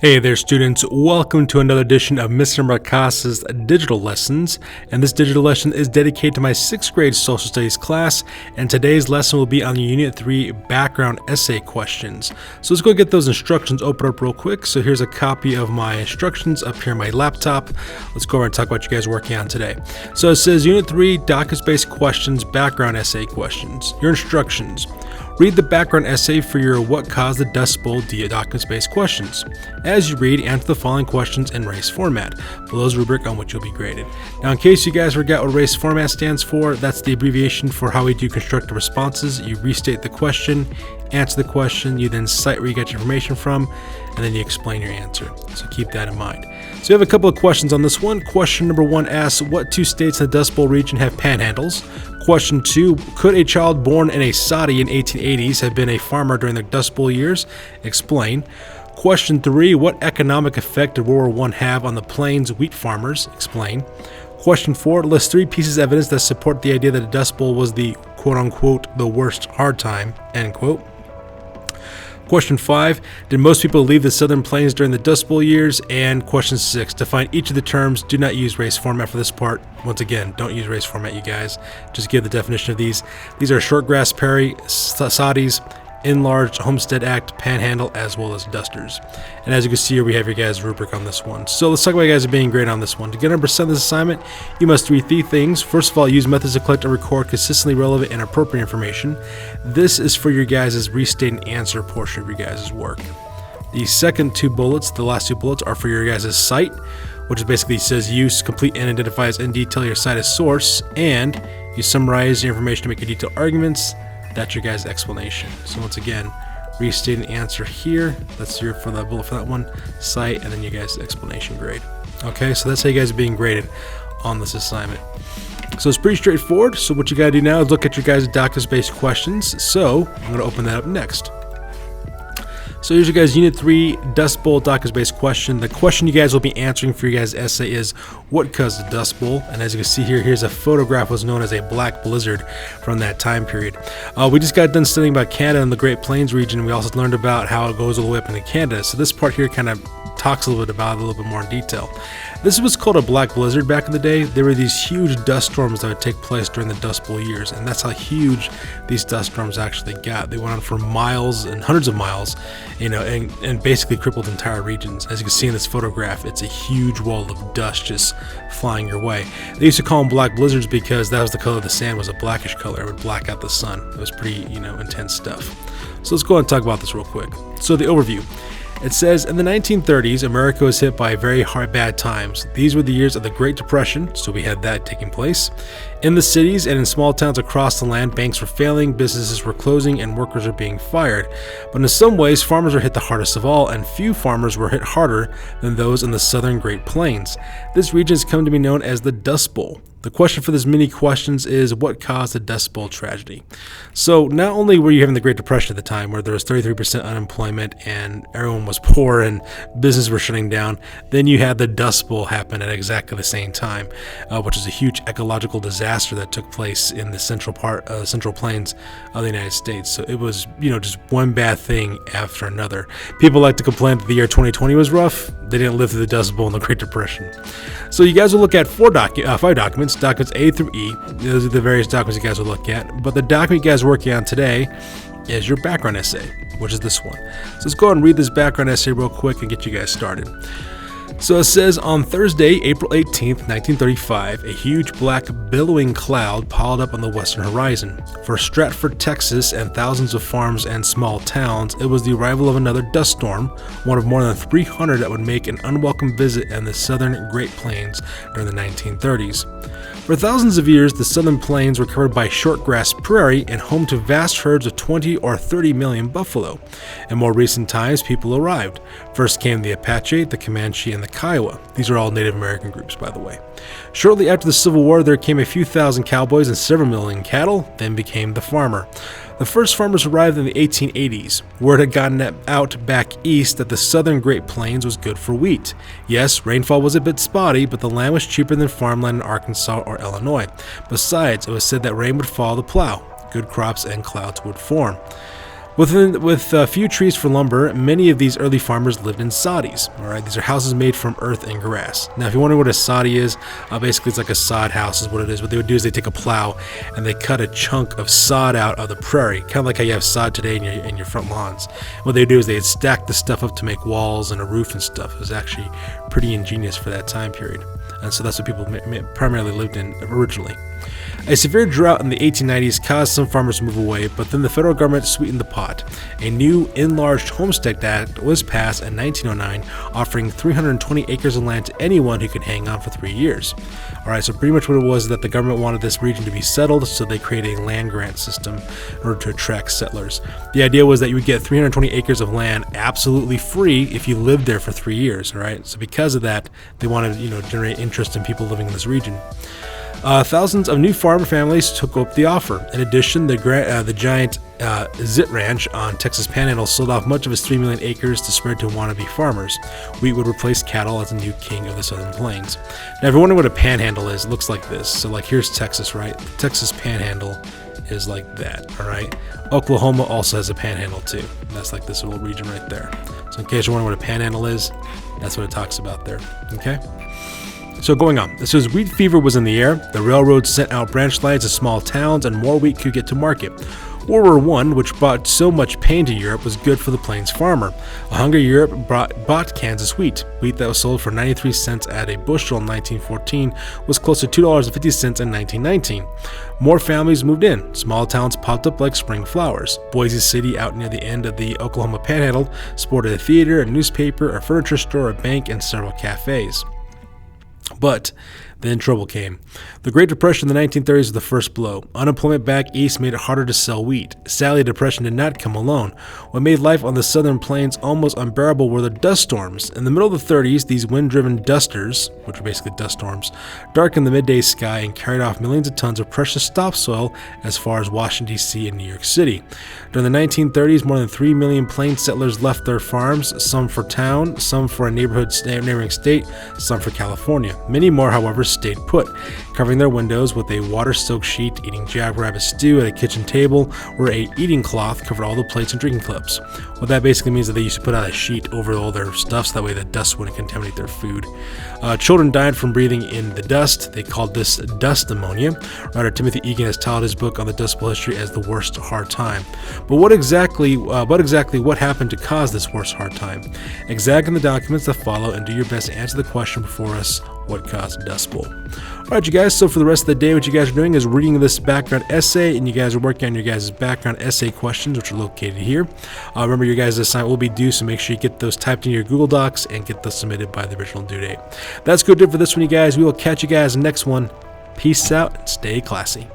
Hey there students, welcome to another edition of Mr. Marcas's Digital Lessons, and this digital lesson is dedicated to my 6th grade social studies class, and today's lesson will be on the Unit 3 background essay questions. So let's go get those instructions open up real quick. So here's a copy of my instructions up here on my laptop. Let's go over and talk about what you guys are working on today. So it says Unit 3 document-based questions, background essay questions. Your instructions. Read the background essay for your What Caused the Dust Bowl document-based questions. As you read, answer the following questions in race format. Below is a rubric on which you'll be graded. Now, in case you guys forgot what race format stands for, that's the abbreviation for how we do constructive responses. You restate the question, answer the question, you then cite where you get your information from, and then you explain your answer. So keep that in mind. So we have a couple of questions on this one. Question number 1 asks, what 2 states in the Dust Bowl region have panhandles? Question 2, could a child born in a Saudi in 1880s have been a farmer during the Dust Bowl years? Explain. Question 3, what economic effect did World War I have on the Plains wheat farmers? Explain. Question 4, list 3 pieces of evidence that support the idea that the Dust Bowl was the quote-unquote the worst hard time, end quote. Question 5, did most people leave the Southern Plains during the Dust Bowl years? And question 6, define each of the terms. Do not use race format for this part. Once again, don't use race format, you guys. Just give the definition of these. These are short grass prairie, Saudis, enlarged Homestead Act, panhandle, as well as dusters. And as you can see here, we have your guys' rubric on this one. So let's talk about you guys being great on this one. To get 100% of this assignment, you must do 3 things. First of all, use methods to collect and record consistently relevant and appropriate information. This is for your guys' restate and answer portion of your guys' work. The second 2 bullets, the last 2 bullets, are for your guys' cite, which basically says use, complete, and identifies in detail your cite as source, and you summarize your information to make your detailed arguments. That's your guys' explanation. So once again, restate an answer here. That's your for that bullet for that one, cite, and then your guys' explanation grade. Okay, so that's how you guys are being graded on this assignment. So it's pretty straightforward. So what you gotta do now is look at your guys' document-based questions. So I'm gonna open that up next. So here's your guys' Unit 3 Dust Bowl document-based question. The question you guys will be answering for your guys' essay is, what caused the Dust Bowl? And as you can see here, here's a photograph what's known as a black blizzard from that time period. We just got done studying about Canada and the Great Plains region. We also learned about how it goes all the way up into Canada. So this part here kind of talks a little bit about it a little bit more in detail. This was called a black blizzard back in the day. There were these huge dust storms that would take place during the Dust Bowl years, and that's how huge these dust storms actually got. They went on for miles and hundreds of miles, and basically crippled entire regions. As you can see in this photograph, it's a huge wall of dust just flying your way. They used to call them black blizzards because that was the color of the sand, was a blackish color. It would black out the sun. It was pretty, intense stuff. So let's go ahead and talk about this real quick. So the overview. It says, in the 1930s, America was hit by very bad times. These were the years of the Great Depression, so we had that taking place. In the cities and in small towns across the land, banks were failing, businesses were closing, and workers were being fired. But in some ways, farmers were hit the hardest of all, and few farmers were hit harder than those in the southern Great Plains. This region has come to be known as the Dust Bowl. The question for this mini questions is, what caused the Dust Bowl tragedy? So not only were you having the Great Depression at the time, where there was 33% unemployment and everyone was poor and businesses were shutting down, then you had the Dust Bowl happen at exactly the same time, which is a huge ecological disaster that took place in the central plains of the United States. So it was, just one bad thing after another. People like to complain that the year 2020 was rough. They didn't live through the Dust Bowl and the Great Depression. So you guys will look at 5 documents. Documents A through E. Those are the various documents you guys will look at. But the document you guys are working on today is your background essay, which is this one. So let's go ahead and read this background essay real quick and get you guys started. So it says, on Thursday, April 18th, 1935, a huge black billowing cloud piled up on the western horizon. For Stratford, Texas, and thousands of farms and small towns, it was the arrival of another dust storm, one of more than 300 that would make an unwelcome visit in the southern Great Plains during the 1930s. For thousands of years, the southern plains were covered by short grass prairie and home to vast herds of 20 or 30 million buffalo. In more recent times, people arrived. First came the Apache, the Comanche, and the Kiowa. These are all Native American groups, by the way. Shortly after the Civil War, there came a few thousand cowboys and several million cattle, then became the farmer. The first farmers arrived in the 1880s. Word had gotten out back east that the southern Great Plains was good for wheat. Yes, rainfall was a bit spotty, but the land was cheaper than farmland in Arkansas or Illinois. Besides, it was said that rain would follow the plow. Good crops and clouds would form. With few trees for lumber, many of these early farmers lived in sadis. All right, these are houses made from earth and grass. Now, if you wonder what a sadi is, basically it's like a sod house is what it is. What they would do is they take a plow and they cut a chunk of sod out of the prairie, kind of like how you have sod today in your front lawns. What they do is they'd stack the stuff up to make walls and a roof and stuff. It was actually pretty ingenious for that time period. And so that's what people primarily lived in originally. A severe drought in the 1890s caused some farmers to move away, but then the federal government sweetened the pot. A new Enlarged Homestead Act was passed in 1909, offering 320 acres of land to anyone who could hang on for 3 years. Alright, so pretty much what it was that the government wanted this region to be settled, so they created a land grant system in order to attract settlers. The idea was that you would get 320 acres of land absolutely free if you lived there for 3 years, alright? So because of that, they wanted to generate interest in people living in this region. Thousands of new farm families took up the offer. In addition, the giant Zit Ranch on Texas Panhandle sold off much of its 3 million acres to spread to wannabe farmers. Wheat would replace cattle as the new king of the Southern Plains. Now, if you're wondering what a panhandle is, it looks like this. So, like, here's Texas, right? The Texas Panhandle is like that, all right? Oklahoma also has a panhandle, too. And that's like this little region right there. So, in case you're wondering what a panhandle is, that's what it talks about there, okay? So going on, it says wheat fever was in the air, the railroads sent out branch lines to small towns, and more wheat could get to market. World War I, which brought so much pain to Europe, was good for the plains farmer. A hungry Europe bought Kansas wheat. Wheat that was sold for 93 cents at a bushel in 1914 was close to $2.50 in 1919. More families moved in. Small towns popped up like spring flowers. Boise City, out near the end of the Oklahoma Panhandle, sported a theater, a newspaper, a furniture store, a bank, and several cafes. But then trouble came. The Great Depression in the 1930s was the first blow. Unemployment back east made it harder to sell wheat. Sadly, the Depression did not come alone. What made life on the southern plains almost unbearable were the dust storms. In the middle of the 30s, these wind-driven dusters, which were basically dust storms, darkened the midday sky and carried off millions of tons of precious topsoil as far as Washington, D.C. and New York City. During the 1930s, more than 3 million plains settlers left their farms, some for town, some for a neighboring state, some for California. Many more, however, stayed put, covering their windows with a water-soaked sheet, eating jackrabbit stew at a kitchen table, where a eating cloth covered all the plates and drinking cups. What that basically means is that they used to put out a sheet over all their stuff so that way the dust wouldn't contaminate their food. Children died from breathing in the dust. They called this dust pneumonia. Writer Timothy Egan has titled his book on the Dust Bowl history as The Worst Hard Time. But what exactly happened to cause this worst hard time? Examine the documents that follow and do your best to answer the question before us: what caused the Dust Bowl? Alright, you guys, so for the rest of the day, what you guys are doing is reading this background essay, and you guys are working on your guys' background essay questions, which are located here. Remember, your guys' assignment will be due, so make sure you get those typed in your Google Docs and get those submitted by the original due date. That's good for this one, you guys. We will catch you guys next one. Peace out and stay classy.